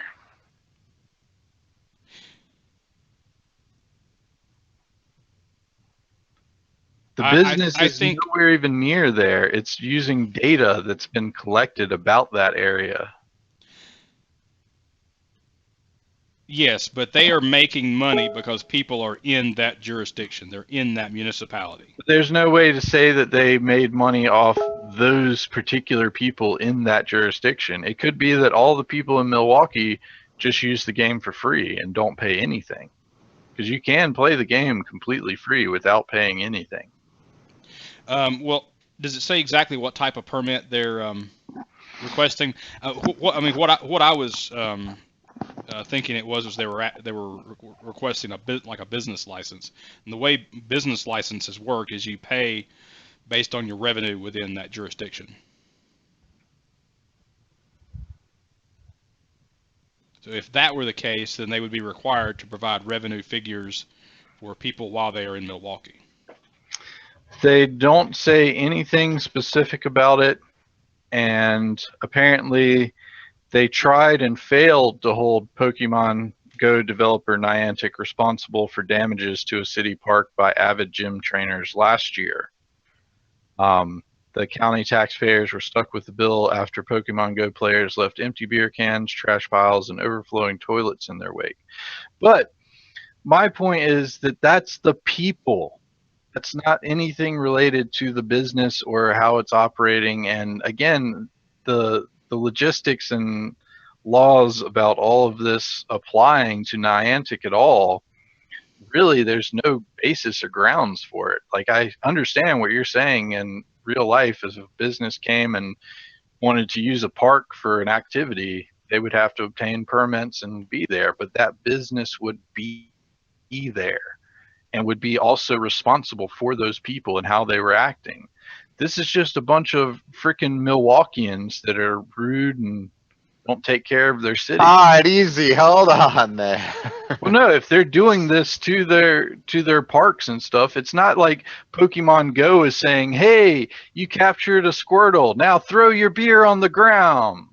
The business I is think, nowhere even near there. It's using data that's been collected about that area. yes, but they are making money because people are in that jurisdiction. They're in that municipality. But there's no way to say that they made money off those particular people in that jurisdiction. It could be that all the people in Milwaukee just use the game for free and don't pay anything. Because you can play the game completely free without paying anything. Well, does it say exactly what type of permit they're requesting? What I was thinking it was they were requesting like a business license. And the way business licenses work is you pay based on your revenue within that jurisdiction. So if that were the case, then they would be required to provide revenue figures for people while they are in Milwaukee. They don't say anything specific about it, and apparently they tried and failed to hold Pokemon Go developer Niantic responsible for damages to a city park by avid gym trainers last year. The county taxpayers were stuck with the bill after Pokemon Go players left empty beer cans, trash piles, and overflowing toilets in their wake. But my point is that that's the people. That's not anything related to the business or how it's operating. And again, the logistics and laws about all of this applying to Niantic at all, really there's no basis or grounds for it. Like, I understand what you're saying in real life. If a business came and wanted to use a park for an activity, they would have to obtain permits and be there, but that business would be there and would be also responsible for those people and how they were acting. This is just a bunch of freaking Milwaukeeans that are rude and don't take care of their city. All right, easy. Hold on there. Well, no, if they're doing this to their parks and stuff, it's not like Pokemon Go is saying, "Hey, you captured a Squirtle. Now throw your beer on the ground."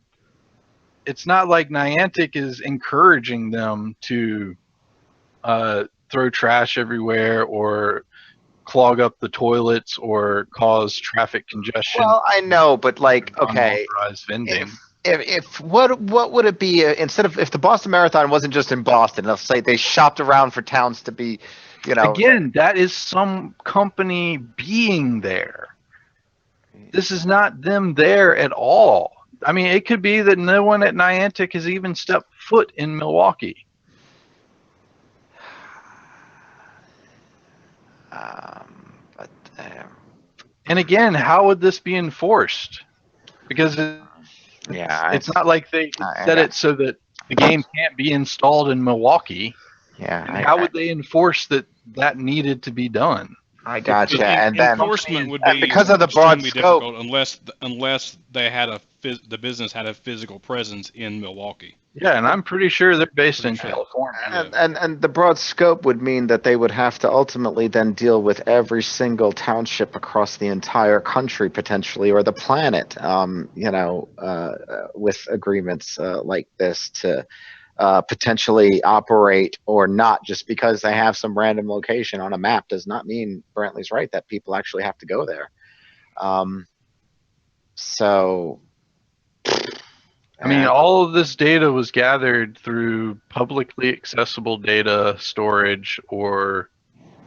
It's not like Niantic is encouraging them to throw trash everywhere or clog up the toilets or cause traffic congestion. Well, I know, but like, okay, Unauthorized vending. if what would it be instead of if the Boston Marathon wasn't just in Boston? Let's say they shopped around for towns to be, you know. Again, that is some company being there. This is not them there at all. I mean, it could be that no one at Niantic has even stepped foot in Milwaukee. But And again, how would this be enforced? Because yeah, it's not like they set it so that the game can't be installed in Milwaukee. Yeah, And how would they enforce that needed to be done? I gotcha. And then Enforcement would and be because of the broad extremely scope, difficult unless they had the business had a physical presence in Milwaukee. Yeah, and I'm pretty sure they're based in sure. California. and the broad scope would mean that they would have to ultimately then deal with every single township across the entire country potentially, or the planet. With agreements like this to potentially operate or not. Just because they have some random location on a map does not mean Brantley's right that people actually have to go there. So. I mean, all of this data was gathered through publicly accessible data storage or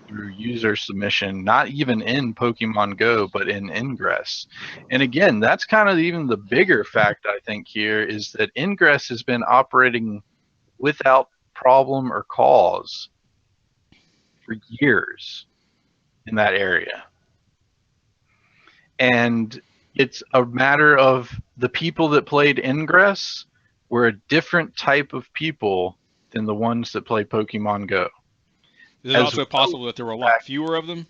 through user submission, not even in Pokemon Go, but in Ingress. And again, that's kind of even the bigger fact, I think, here is that Ingress has been operating without problem or cause for years in that area. And it's a matter of the people that played Ingress were a different type of people than the ones that play Pokemon Go. Is it also possible that there were a lot fewer of them?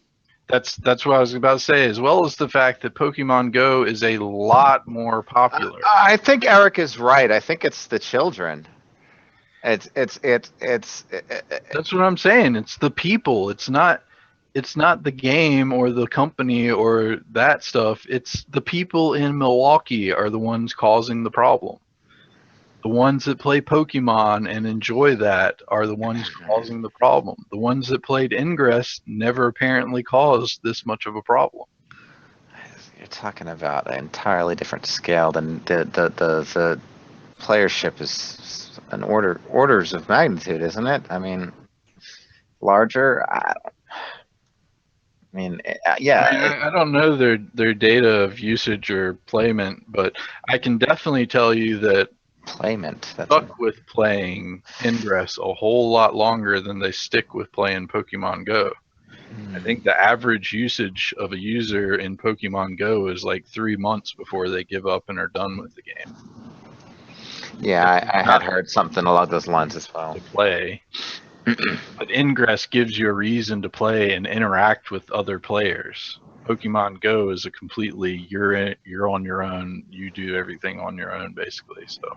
That's what I was about to say, as well as the fact that Pokemon Go is a lot more popular. I think Eric is right. I think it's the children. It's That's what I'm saying. It's the people. It's not the game or the company or that stuff. It's the people in Milwaukee are the ones causing the problem. The ones that play Pokemon and enjoy that are the ones causing the problem. The ones that played Ingress never apparently caused this much of a problem. You're talking about an entirely different scale than the playership is an orders of magnitude, isn't it? I mean, larger. Yeah. I don't know their data of usage or playment, but I can definitely tell you that Playment. stuck with playing Ingress a whole lot longer than they stick with playing Pokemon Go. I think the average usage of a user in Pokemon Go is like 3 months before they give up and are done with the game. Yeah, I had heard something along those lines as well. To play. But Ingress gives you a reason to play and interact with other players. Pokemon Go is a completely you're on your own, you do everything on your own basically. So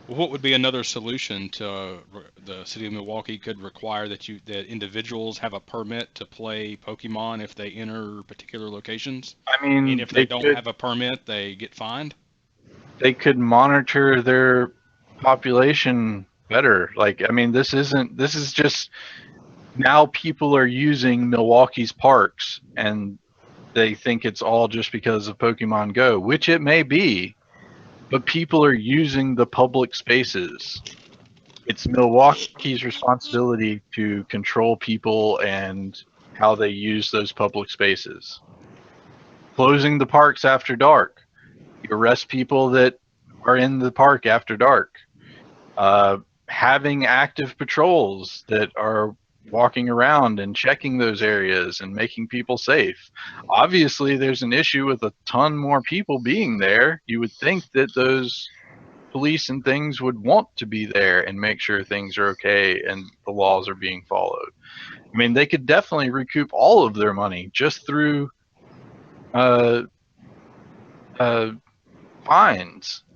what would be another solution to the city of Milwaukee could require that individuals have a permit to play Pokemon if they enter particular locations? I mean, if they don't have a permit, they get fined? They could monitor their population better. Like, I mean, this is just now people are using Milwaukee's parks and they think it's all just because of Pokemon Go, which it may be, but people are using the public spaces. It's Milwaukee's responsibility to control people and how they use those public spaces. Closing the parks after dark. You arrest people that are in the park after dark. Having active patrols that are walking around and checking those areas and making people safe. Obviously, there's an issue with a ton more people being there. You would think that those police and things would want to be there and make sure things are okay and the laws are being followed. I mean, they could definitely recoup all of their money just through fines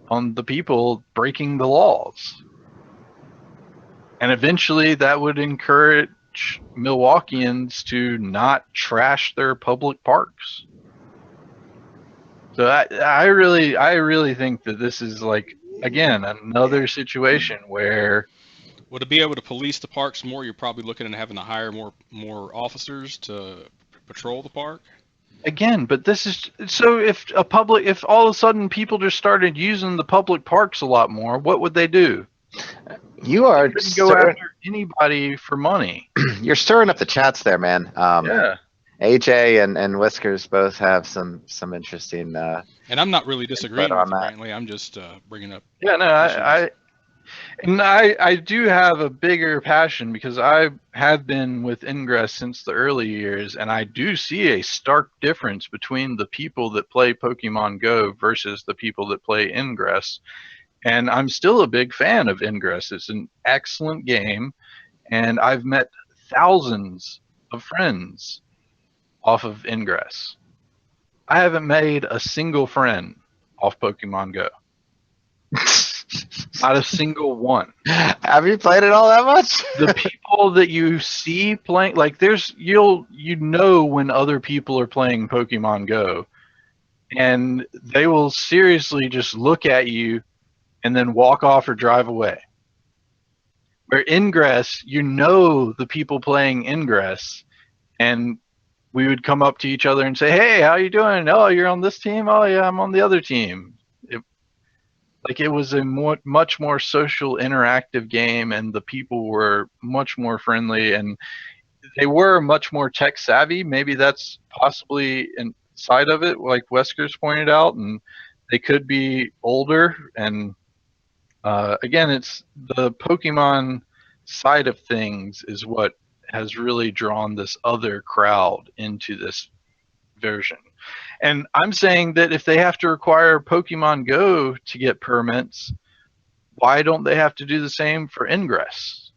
on the people breaking the laws. And eventually that would encourage Milwaukeeans to not trash their public parks. So I really think that this is like, again, another situation where would it be able to police the parks more? You're probably looking at having to hire more officers to patrol the park. Again, but this is so if all of a sudden people just started using the public parks a lot more, what would they do? You are go after anybody for money. You're stirring up the chats there, man. Yeah. AJ and Whiskers both have some interesting. And I'm not really disagreeing with you, Brantley. I'm just bringing up. Yeah, no, I do have a bigger passion because I have been with Ingress since the early years, and I do see a stark difference between the people that play Pokemon Go versus the people that play Ingress. And I'm still a big fan of Ingress. It's an excellent game, and I've met thousands of friends off of Ingress. I haven't made a single friend off Pokemon Go. Not a single one. Have you played it all that much? The people that you see playing, like you know when other people are playing Pokemon Go, and they will seriously just look at you and then walk off or drive away. Where Ingress, you know the people playing Ingress, and we would come up to each other and say, "Hey, how you doing? Oh, you're on this team? Oh, yeah, I'm on the other team." It was a much more social, interactive game, and the people were much more friendly, and they were much more tech savvy. Maybe that's possibly inside of it, like Weskers pointed out, and they could be older. And again, it's the Pokemon side of things is what has really drawn this other crowd into this version. And I'm saying that if they have to require Pokemon Go to get permits, why don't they have to do the same for Ingress?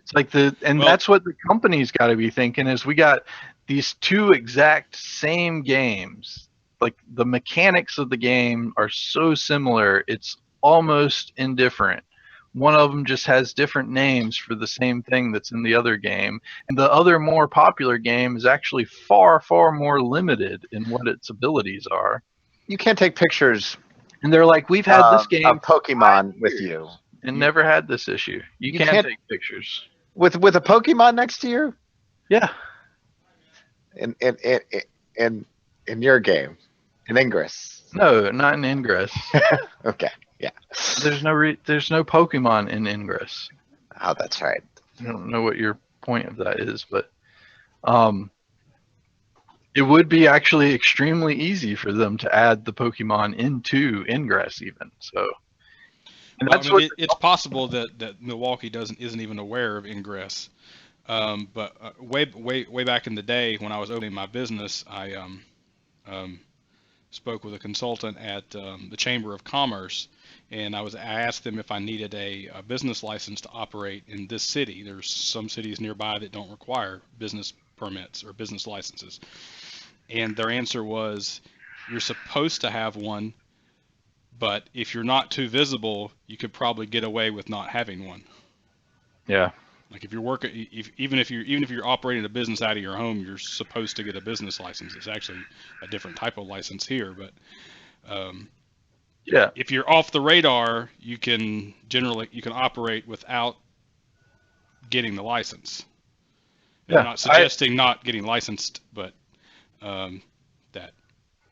It's like and Well- that's what the company's got to be thinking is we got these two exact same games. Like the mechanics of the game are so similar, it's almost indifferent. One of them just has different names for the same thing that's in the other game. And the other more popular game is actually far, far more limited in what its abilities are. You can't take pictures And they're like, we've had this of game Pokemon with you. and never had this issue. You You can can't- take pictures. With a Pokemon next to you Yeah. in your game, in Ingress. No, not in Ingress. Okay, yeah. There's no Pokemon in Ingress. Oh, that's right. I don't know what your point of that is, but it would be actually extremely easy for them to add the Pokemon into Ingress even. So, and Well, that's I mean, what it's possible that Milwaukee isn't even aware of Ingress. But way back in the day when I was opening my business, I spoke with a consultant at the Chamber of Commerce, and I asked them if I needed a business license to operate in this city. There's some cities nearby that don't require business permits or business licenses, and their answer was, "You're supposed to have one, but if you're not too visible, you could probably get away with not having one." yeah. Like if you're working, even if you're operating a business out of your home, you're supposed to get a business license. It's actually a different type of license here, but Yeah. if you're off the radar, you can operate without getting the license. And Yeah, I'm not suggesting not getting licensed, but that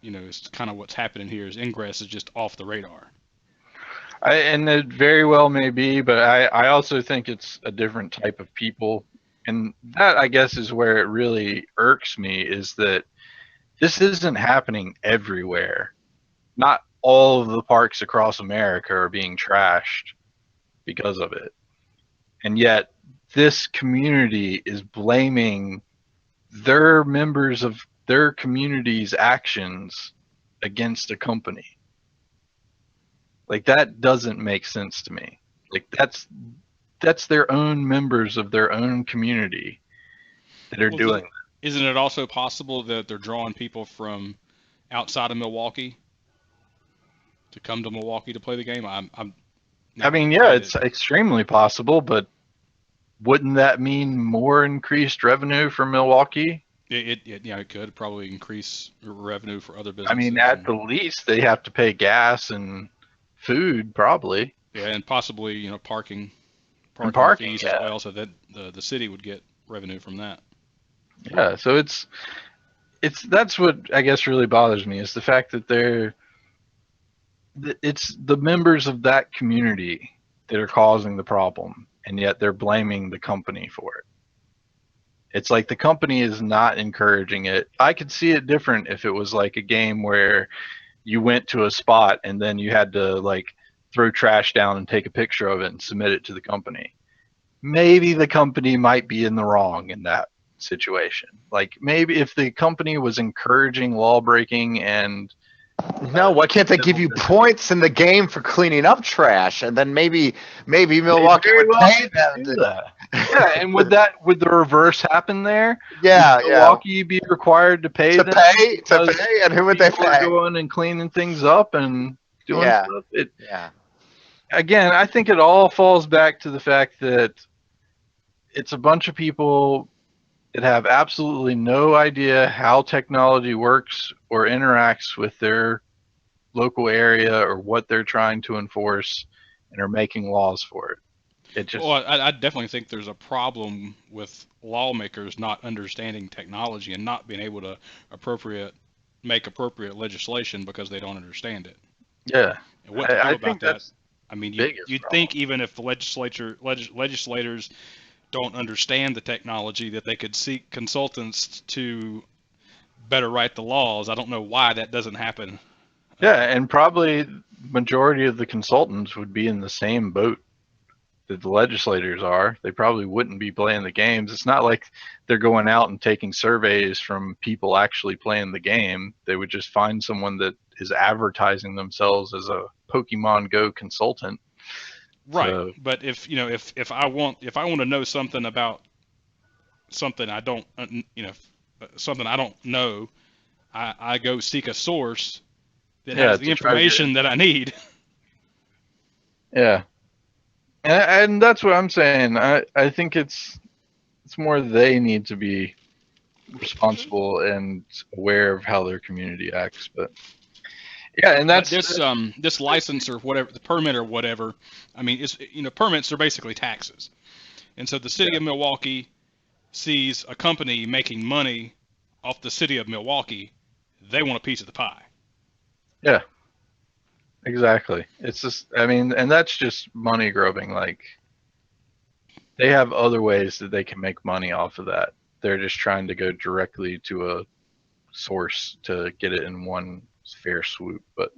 it's kind of what's happening here is Ingress is just off the radar. And it very well may be, but I also think it's a different type of people. And that, I guess, is where it really irks me, is that this isn't happening everywhere. Not all of the parks across America are being trashed because of it. And yet, this community is blaming their members of their community's actions against a company. Like, that doesn't make sense to me. Like, that's their own members of their own community that are Well, doing. Isn't it also possible that they're drawing people from outside of Milwaukee to come to Milwaukee to play the game? I'm I mean, yeah, it's extremely possible, but wouldn't that mean more increased revenue for Milwaukee? It could probably increase revenue for other businesses. I mean, at the least, they have to pay gas and food, probably. Yeah, and possibly parking fees yeah. as well, so that the city would get revenue from that. Yeah, so that's what I guess really bothers me, is the fact that it's the members of that community that are causing the problem, and yet they're blaming the company for it. It's like the company is not encouraging it. I could see it different if it was like a game where you went to a spot and then you had to like throw trash down and take a picture of it and submit it to the company. Maybe the company might be in the wrong in that situation. Like maybe if the company was encouraging law breaking and No, why can't they give you points in the game for cleaning up trash, and then maybe Milwaukee very would well pay them do to, that. Yeah, and would the reverse happen there? yeah, Would yeah, Milwaukee be required to pay them because and who would they people are pay? going and cleaning things up and doing Yeah. stuff? Yeah, Again, I think it all falls back to the fact that it's a bunch of people that have absolutely no idea how technology works or interacts with their local area or what they're trying to enforce, and are making laws for it. It just Well, I definitely think there's a problem with lawmakers not understanding technology and not being able to make appropriate legislation because they don't understand it. yeah. And what to do I about think that? that's I mean, biggest you'd problem. think even if the legislators don't understand the technology, that they could seek consultants to better write the laws. I don't know why that doesn't happen. Yeah, and probably majority of the consultants would be in the same boat that the legislators are. They probably wouldn't be playing the games. It's not like they're going out and taking surveys from people actually playing the game. They would just find someone that is advertising themselves as a Pokemon Go consultant Right. So, But if I want to know something about something I don't, something I don't know, I go seek a source that yeah, has the to try to get information that I need. yeah, and that's what I'm saying. I think it's more they need to be responsible and aware of how their community acts. But yeah, and But that's this license or whatever, the permit or whatever, I mean, it's permits are basically taxes, and so the city of Milwaukee sees a company making money off the city of Milwaukee, they want a piece of the pie. yeah, exactly. It's just, I mean, and that's just money grubbing. Like, they have other ways that they can make money off of that. They're just trying to go directly to a source to get it in one fair swoop. But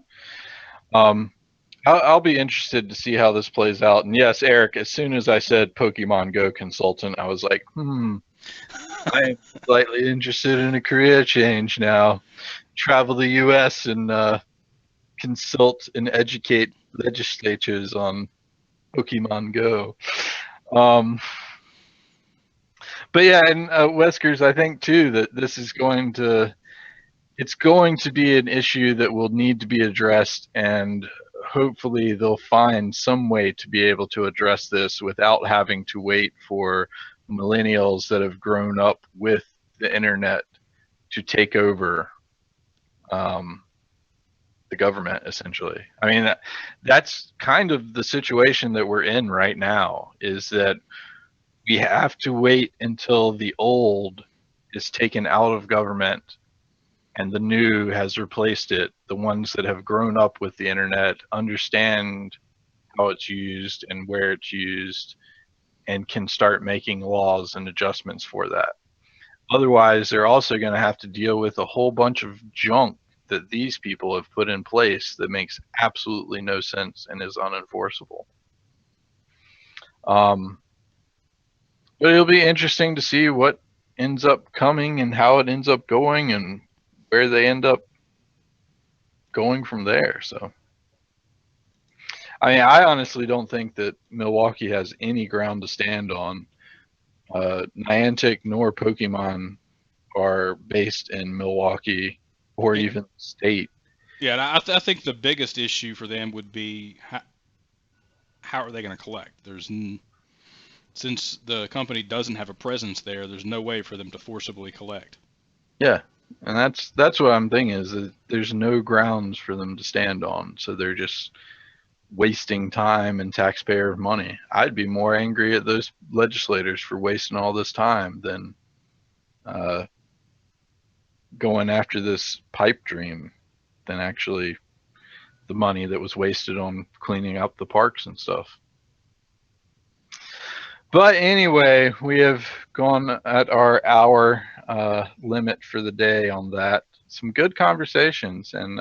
I'll be interested to see how this plays out. And yes, Eric, as soon as I said Pokemon Go consultant, I was like, I am slightly interested in a career change now. Travel the U.S. and consult and educate legislatures on Pokemon Go. But yeah, and Weskers, I think too that this is it's going to be an issue that will need to be addressed, and hopefully they'll find some way to be able to address this without having to wait for millennials that have grown up with the internet to take over the government, essentially. I mean, that's kind of the situation that we're in right now, is that we have to wait until the old is taken out of government and the new has replaced it. The ones that have grown up with the internet understand how it's used and where it's used and can start making laws and adjustments for that. Otherwise, they're also going to have to deal with a whole bunch of junk that these people have put in place that makes absolutely no sense and is unenforceable. But it'll be interesting to see what ends up coming and how it ends up going and where they end up going from there. So, I mean, I honestly don't think that Milwaukee has any ground to stand on. Niantic nor Pokemon are based in Milwaukee or even state. Yeah, and I think the biggest issue for them would be how are they going to collect? Since the company doesn't have a presence there, there's no way for them to forcibly collect. Yeah, and that's what I'm thinking, is that there's no grounds for them to stand on, so they're just wasting time and taxpayer money. I'd be more angry at those legislators for wasting all this time than going after this pipe dream than actually the money that was wasted on cleaning up the parks and stuff. But anyway, we have gone at our hour limit for the day on that. Some good conversations, and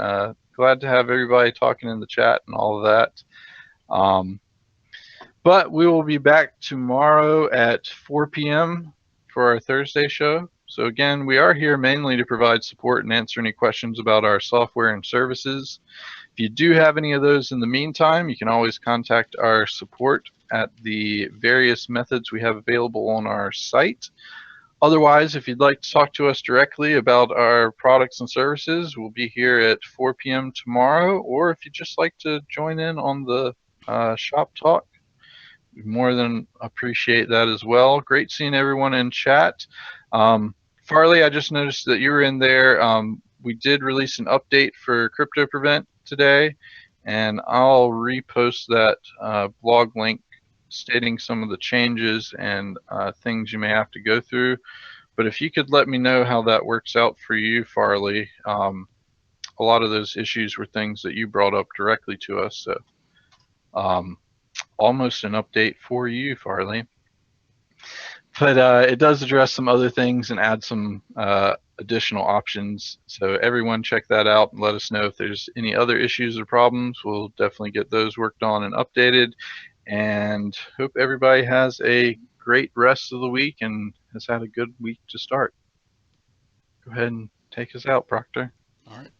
glad to have everybody talking in the chat and all of that. But we will be back tomorrow at 4 p.m. for our Thursday show. So again, we are here mainly to provide support and answer any questions about our software and services. If you do have any of those in the meantime, you can always contact our support at the various methods we have available on our site. Otherwise, if you'd like to talk to us directly about our products and services, we'll be here at 4 p.m. tomorrow. Or if you'd just like to join in on the shop talk, we more than appreciate that as well. Great seeing everyone in chat. Farley, I just noticed that you were in there. We did release an update for CryptoPrevent today, and I'll repost that blog link stating some of the changes and things you may have to go through. But if you could let me know how that works out for you, Farley. A lot of those issues were things that you brought up directly to us, so almost an update for you, Farley. But it does address some other things and add some additional options. So everyone check that out and let us know if there's any other issues or problems. We'll definitely get those worked on and updated. And hope everybody has a great rest of the week and has had a good week to start. Go ahead and take us out, Proctor. All right.